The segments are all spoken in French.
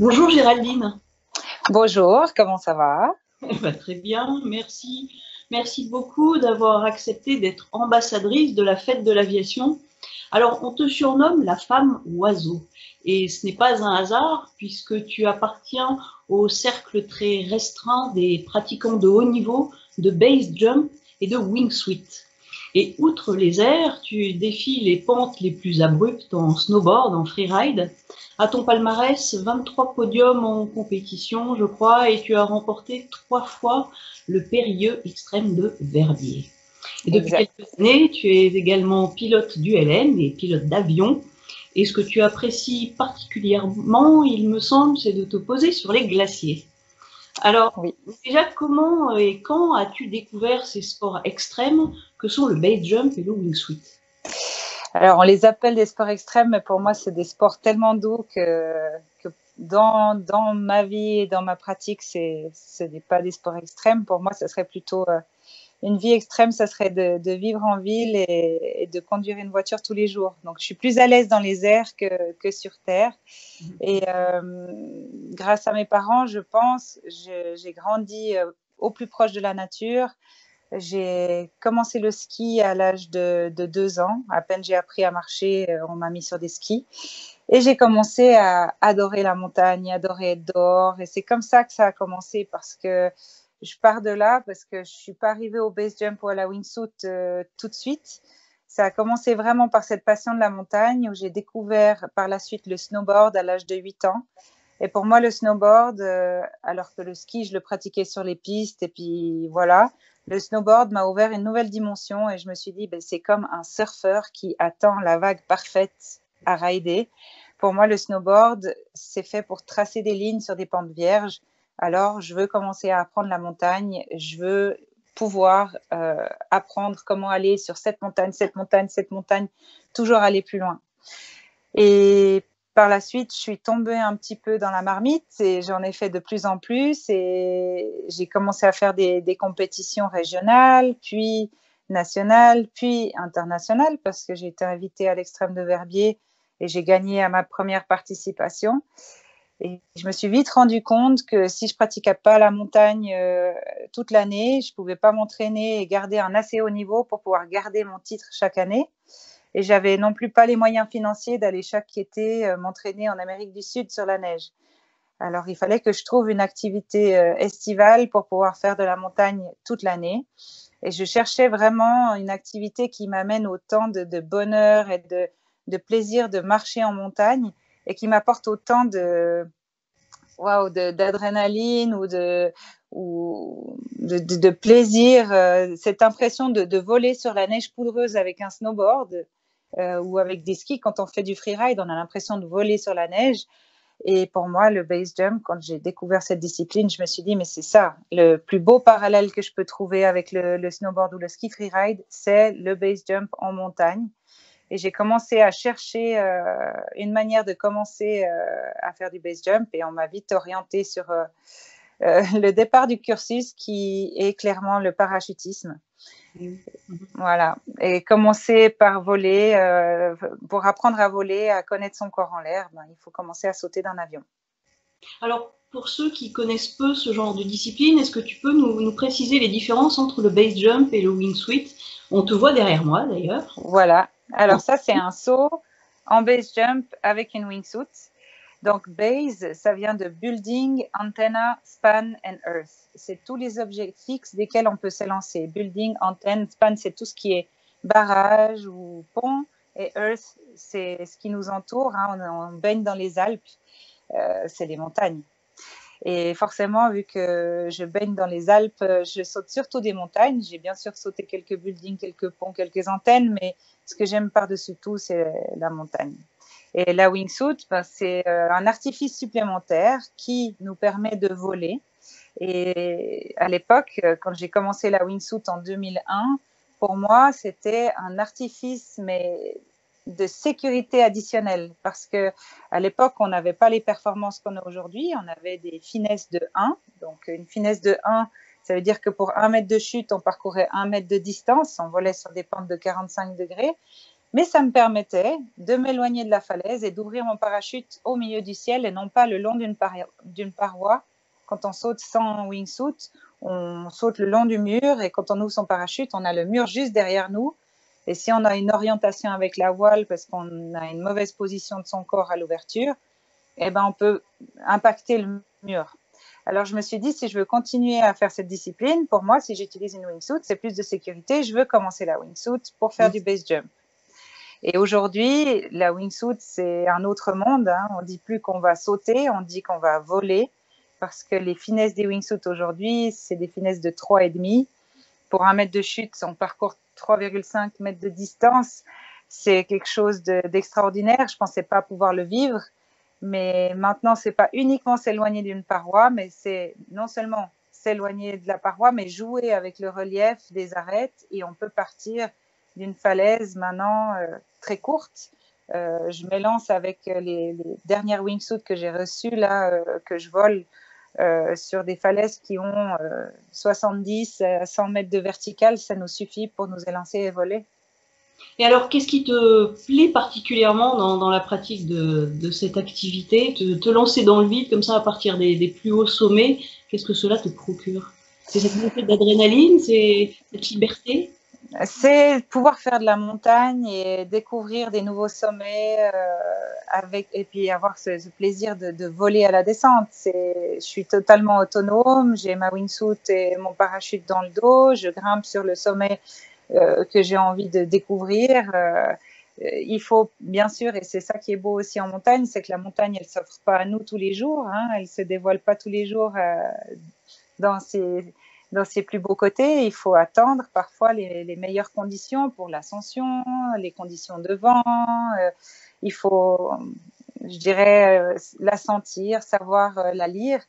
Bonjour Géraldine. Bonjour, comment ça va? Très bien, merci. Merci beaucoup d'avoir accepté d'être ambassadrice de la fête de l'aviation. Alors, on te surnomme la femme oiseau. Et ce n'est pas un hasard puisque tu appartiens au cercle très restreint des pratiquants de haut niveau de base jump et de wingsuit. Et outre les airs, tu défies les pentes les plus abruptes en snowboard, en freeride. À ton palmarès, 23 podiums en compétition, je crois, et tu as remporté 3 fois le périlleux extrême de Verbier. Et depuis Exact. quelques années, tu es également pilote d'ULM et pilote d'avion. Et ce que tu apprécies particulièrement, il me semble, c'est de te poser sur les glaciers. Alors, Oui. déjà, comment et quand as-tu découvert ces sports extrêmes que sont le base jump et le wingsuit? Alors, on les appelle des sports extrêmes, mais pour moi, c'est des sports tellement doux que dans ma vie et dans ma pratique, ce n'est pas des sports extrêmes. Pour moi, ça serait plutôt une vie extrême, ça serait de vivre en ville et de conduire une voiture tous les jours. Donc, je suis plus à l'aise dans les airs que sur terre. Et grâce à mes parents, je pense, j'ai grandi au plus proche de la nature. J'ai commencé le ski à l'âge de 2 ans. À peine j'ai appris à marcher, on m'a mis sur des skis. Et j'ai commencé à adorer la montagne, adorer être dehors. Et c'est comme ça que ça a commencé parce que je pars de là, parce que je ne suis pas arrivée au base jump ou à la wingsuit tout de suite. Ça a commencé vraiment par cette passion de la montagne où j'ai découvert par la suite le snowboard à l'âge de 8 ans. Et pour moi, le snowboard, alors que le ski, je le pratiquais sur les pistes et puis voilà, le snowboard m'a ouvert une nouvelle dimension et je me suis dit, ben, c'est comme un surfeur qui attend la vague parfaite à rider. Pour moi, le snowboard, c'est fait pour tracer des lignes sur des pentes vierges. Alors, je veux commencer à apprendre la montagne. Je veux pouvoir apprendre comment aller sur cette montagne, cette montagne, cette montagne, toujours aller plus loin. Et par la suite, je suis tombée un petit peu dans la marmite et j'en ai fait de plus en plus. Et j'ai commencé à faire des compétitions régionales, puis nationales, puis internationales, parce que j'ai été invitée à l'Extrême de Verbier et j'ai gagné à ma première participation. Et je me suis vite rendu compte que si je pratiquais pas la montagne toute l'année, je pouvais pas m'entraîner et garder un assez haut niveau pour pouvoir garder mon titre chaque année. Et j'avais non plus pas les moyens financiers d'aller chaque été m'entraîner en Amérique du Sud sur la neige. Alors, il fallait que je trouve une activité estivale pour pouvoir faire de la montagne toute l'année. Et je cherchais vraiment une activité qui m'amène autant de bonheur et de plaisir de marcher en montagne et qui m'apporte autant d'adrénaline ou de plaisir, cette impression de voler sur la neige poudreuse avec un snowboard ou avec des skis. Quand on fait du freeride, on a l'impression de voler sur la neige. Et pour moi, le base jump, quand j'ai découvert cette discipline, je me suis dit, mais c'est ça, le plus beau parallèle que je peux trouver avec le snowboard ou le ski freeride, c'est le base jump en montagne. Et j'ai commencé à chercher une manière de commencer à faire du base jump et on m'a vite orientée sur le départ du cursus qui est clairement le parachutisme. Voilà. Et commencer par voler, pour apprendre à voler, à connaître son corps en l'air, ben, il faut commencer à sauter d'un avion. Alors, pour ceux qui connaissent peu ce genre de discipline, est-ce que tu peux nous préciser les différences entre le base jump et le wingsuit? On te voit derrière moi d'ailleurs. Voilà. Alors ça, c'est un saut en base jump avec une wingsuit. Donc base, ça vient de building, antenna, span and earth. C'est tous les objets fixes desquels on peut s'élancer. Building, antenne, span, c'est tout ce qui est barrage ou pont. Et earth, c'est ce qui nous entoure. Hein. On baigne dans les Alpes. C'est les montagnes. Et forcément, vu que je baigne dans les Alpes, je saute surtout des montagnes. J'ai bien sûr sauté quelques buildings, quelques ponts, quelques antennes, mais ce que j'aime par-dessus tout, c'est la montagne. Et la wingsuit, ben, c'est un artifice supplémentaire qui nous permet de voler. Et à l'époque, quand j'ai commencé la wingsuit en 2001, pour moi, c'était un artifice, mais de sécurité additionnelle. Parce que à l'époque, on n'avait pas les performances qu'on a aujourd'hui. On avait des finesses de 1. Donc, une finesse de 1, ça veut dire que pour 1 mètre de chute, on parcourait 1 mètre de distance. On volait sur des pentes de 45 degrés. Mais ça me permettait de m'éloigner de la falaise et d'ouvrir mon parachute au milieu du ciel et non pas le long d'une paroi. Quand on saute sans wingsuit, on saute le long du mur et quand on ouvre son parachute, on a le mur juste derrière nous. Et si on a une orientation avec la voile parce qu'on a une mauvaise position de son corps à l'ouverture, eh ben on peut impacter le mur. Alors je me suis dit, si je veux continuer à faire cette discipline, pour moi, si j'utilise une wingsuit, c'est plus de sécurité. Je veux commencer la wingsuit pour faire du base jump. Et aujourd'hui, la wingsuit, c'est un autre monde. Hein. On ne dit plus qu'on va sauter, on dit qu'on va voler. Parce que les finesses des wingsuits aujourd'hui, c'est des finesses de 3,5. Pour 1 mètre de chute, on parcourt 3,5 mètres de distance. C'est quelque chose d'extraordinaire. Je ne pensais pas pouvoir le vivre. Mais maintenant, ce n'est pas uniquement s'éloigner d'une paroi, mais c'est non seulement s'éloigner de la paroi, mais jouer avec le relief des arêtes. Et on peut partir d'une falaise maintenant très courte. Je m'élance avec les dernières wingsuits que j'ai reçues, là, que je vole sur des falaises qui ont 70 à 100 mètres de verticale. Ça nous suffit pour nous élancer et voler. Et alors, qu'est-ce qui te plaît particulièrement dans la pratique de cette activité, te lancer dans le vide comme ça à partir des plus hauts sommets, qu'est-ce que cela te procure? C'est cette montée d'adrénaline, c'est cette liberté? C'est pouvoir faire de la montagne et découvrir des nouveaux sommets et puis avoir ce plaisir de voler à la descente. Je suis totalement autonome, j'ai ma wingsuit et mon parachute dans le dos, je grimpe sur le sommet que j'ai envie de découvrir. Il faut bien sûr, et c'est ça qui est beau aussi en montagne, c'est que la montagne, elle s'offre pas à nous tous les jours, hein, elle se dévoile pas tous les jours dans ses plus beaux côtés. Il faut attendre parfois les meilleures conditions pour l'ascension, les conditions de vent. Il faut, je dirais, la sentir, savoir la lire.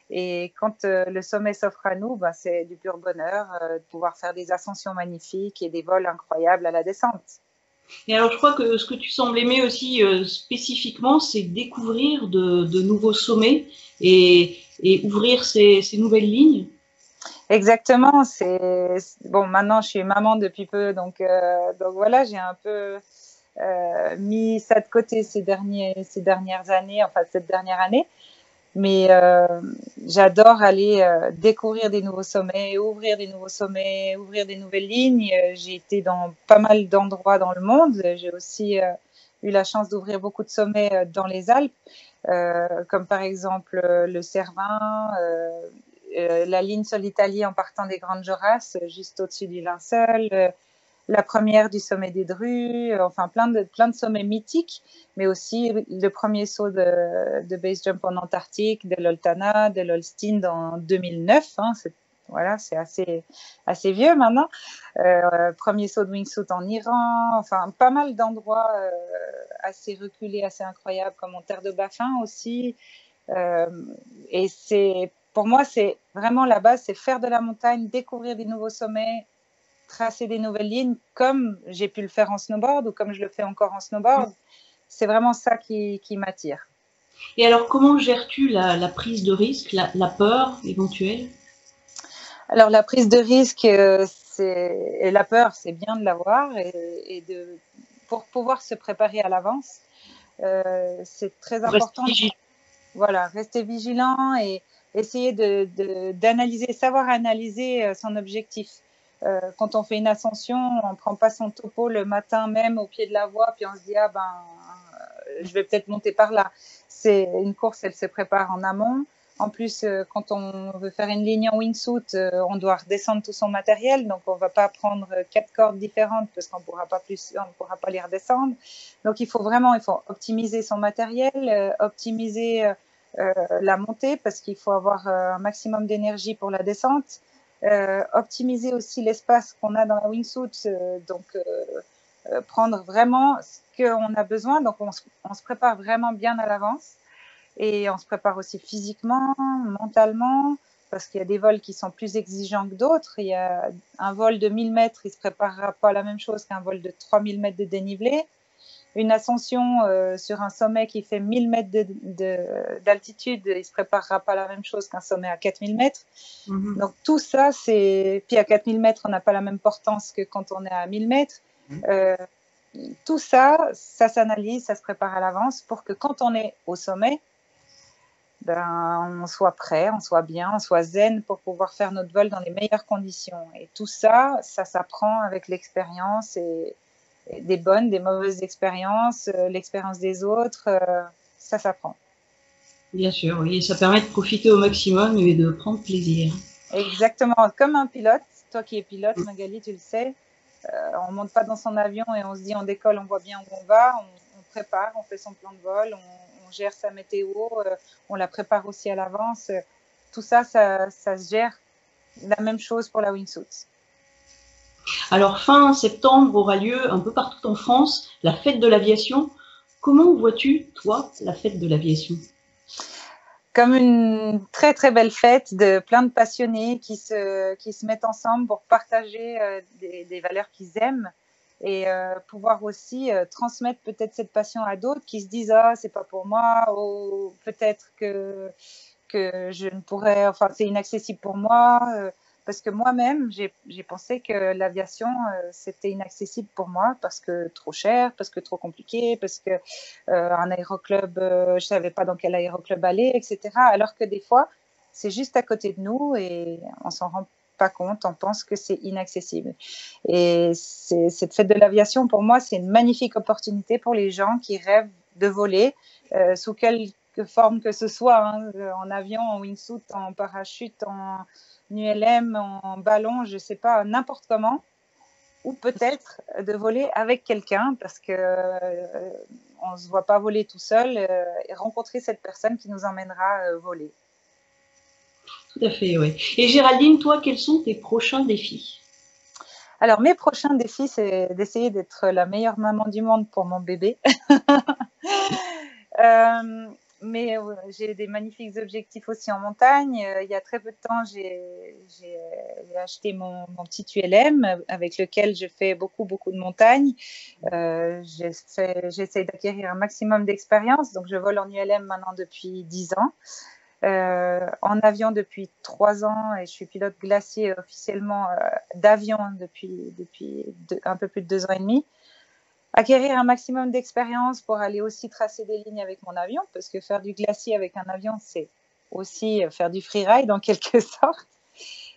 Et quand le sommet s'offre à nous, ben, c'est du pur bonheur de pouvoir faire des ascensions magnifiques et des vols incroyables à la descente. Et alors, je crois que ce que tu sembles aimer aussi spécifiquement, c'est découvrir de nouveaux sommets et ouvrir ces nouvelles lignes. Exactement. Bon, maintenant je suis maman depuis peu, donc voilà, j'ai un peu mis ça de côté ces dernières années, enfin cette dernière année. Mais j'adore aller découvrir des nouveaux sommets, ouvrir des nouveaux sommets, ouvrir des nouvelles lignes. J'ai été dans pas mal d'endroits dans le monde. J'ai aussi eu la chance d'ouvrir beaucoup de sommets dans les Alpes, comme par exemple le Cervin, la ligne sur l'Italie en partant des Grandes Jorasses, juste au-dessus du Linceul, la première du sommet des Drues, enfin plein de sommets mythiques, mais aussi le premier saut de base jump en Antarctique, de l'Oltana, de l'Holstein en 2009. Hein, voilà, c'est assez vieux maintenant. Premier saut de wingsuit en Iran, enfin pas mal d'endroits assez reculés, assez incroyables, comme en Terre de Baffin aussi. Et pour moi, c'est vraiment la base, c'est faire de la montagne, découvrir des nouveaux sommets, tracer des nouvelles lignes comme j'ai pu le faire en snowboard ou comme je le fais encore en snowboard. C'est vraiment ça qui m'attire. Et alors, comment gères-tu la prise de risque, la peur éventuelle? Alors, la prise de risque, et la peur, c'est bien de l'avoir pour pouvoir se préparer à l'avance. C'est très important. Voilà, rester vigilant et essayer d'analyser, savoir analyser son objectif. Quand on fait une ascension, on ne prend pas son topo le matin même au pied de la voie, puis on se dit, ah ben, je vais peut-être monter par là. C'est une course, elle se prépare en amont. En plus, quand on veut faire une ligne en wingsuit, on doit redescendre tout son matériel, donc on ne va pas prendre 4 cordes différentes parce qu'on ne pourra pas les redescendre. Donc il faut optimiser son matériel, optimiser la montée parce qu'il faut avoir un maximum d'énergie pour la descente. Optimiser aussi l'espace qu'on a dans la wingsuit, prendre vraiment ce qu'on a besoin. Donc on se prépare vraiment bien à l'avance et on se prépare aussi physiquement, mentalement, parce qu'il y a des vols qui sont plus exigeants que d'autres. Il y a un vol de 1000 mètres, il ne se préparera pas la même chose qu'un vol de 3000 mètres de dénivelé. Une ascension sur un sommet qui fait 1000 mètres d'altitude, il ne se préparera pas la même chose qu'un sommet à 4000 mètres. Mm-hmm. Donc tout ça, puis à 4000 mètres, on n'a pas la même portance que quand on est à 1000 mètres. tout ça, ça s'analyse, ça se prépare à l'avance pour que quand on est au sommet, on soit prêt, on soit bien, on soit zen pour pouvoir faire notre vol dans les meilleures conditions. Et tout ça, ça s'apprend avec l'expérience et des bonnes, des mauvaises expériences, l'expérience des autres, ça s'apprend. Bien sûr, oui, ça permet de profiter au maximum et de prendre plaisir. Exactement, comme un pilote. Toi qui es pilote, Magali, tu le sais, on ne monte pas dans son avion et on se dit on décolle, on voit bien où on va, on prépare, on fait son plan de vol, on gère sa météo, on la prépare aussi à l'avance. Tout ça, ça se gère. La même chose pour la wingsuit. Alors, fin septembre aura lieu un peu partout en France la fête de l'aviation. Comment vois-tu, toi, la fête de l'aviation? Comme une très très belle fête de plein de passionnés qui se mettent ensemble pour partager des valeurs qu'ils aiment et pouvoir aussi transmettre peut-être cette passion à d'autres qui se disent ah c'est pas pour moi ou peut-être que je ne pourrais, enfin c'est inaccessible pour moi parce que moi-même j'ai pensé que l'aviation c'était inaccessible pour moi parce que trop cher, parce que trop compliqué, parce que un aéroclub je savais pas dans quel aéroclub aller, etc. Alors que des fois c'est juste à côté de nous et on s'en rend pas compte, on pense que c'est inaccessible. Et cette fête de l'aviation pour moi c'est une magnifique opportunité pour les gens qui rêvent de voler sous quelque forme que ce soit, hein, en avion, en wingsuit, en parachute, en ULM, en ballon, je sais pas, n'importe comment, ou peut-être de voler avec quelqu'un parce que on se voit pas voler tout seul et rencontrer cette personne qui nous emmènera voler. Tout à fait, oui. Et Géraldine, toi, quels sont tes prochains défis? Alors, mes prochains défis, c'est d'essayer d'être la meilleure maman du monde pour mon bébé. Mais j'ai des magnifiques objectifs aussi en montagne. Il y a très peu de temps, j'ai acheté mon petit ULM avec lequel je fais beaucoup de montagnes. J'essaie d'acquérir un maximum d'expérience. Donc, je vole en ULM maintenant depuis 10 ans. En avion depuis 3 ans et je suis pilote glacier officiellement d'avion depuis un peu plus de 2 ans et demi. Acquérir un maximum d'expérience pour aller aussi tracer des lignes avec mon avion, parce que faire du glacier avec un avion, c'est aussi faire du freeride en quelque sorte.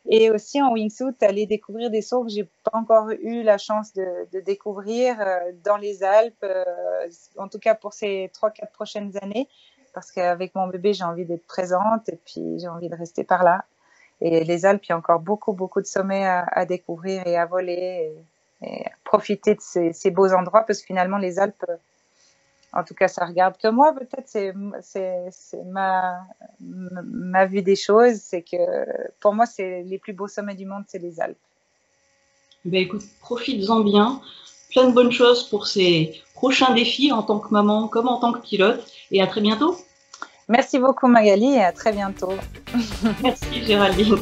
Et aussi en wingsuit, aller découvrir des sauts que j'ai pas encore eu la chance de découvrir dans les Alpes, en tout cas pour ces 3-4 prochaines années, parce qu'avec mon bébé, j'ai envie d'être présente et puis j'ai envie de rester par là. Et les Alpes, il y a encore beaucoup de sommets à découvrir et à voler. Et profiter de ces beaux endroits parce que finalement les Alpes, en tout cas ça regarde que moi, peut-être c'est ma vue des choses, c'est que pour moi c'est les plus beaux sommets du monde, c'est les Alpes. Ben écoute, profites-en bien, plein de bonnes choses pour ces prochains défis en tant que maman comme en tant que pilote et à très bientôt. Merci beaucoup Magali et à très bientôt. Merci Géraldine.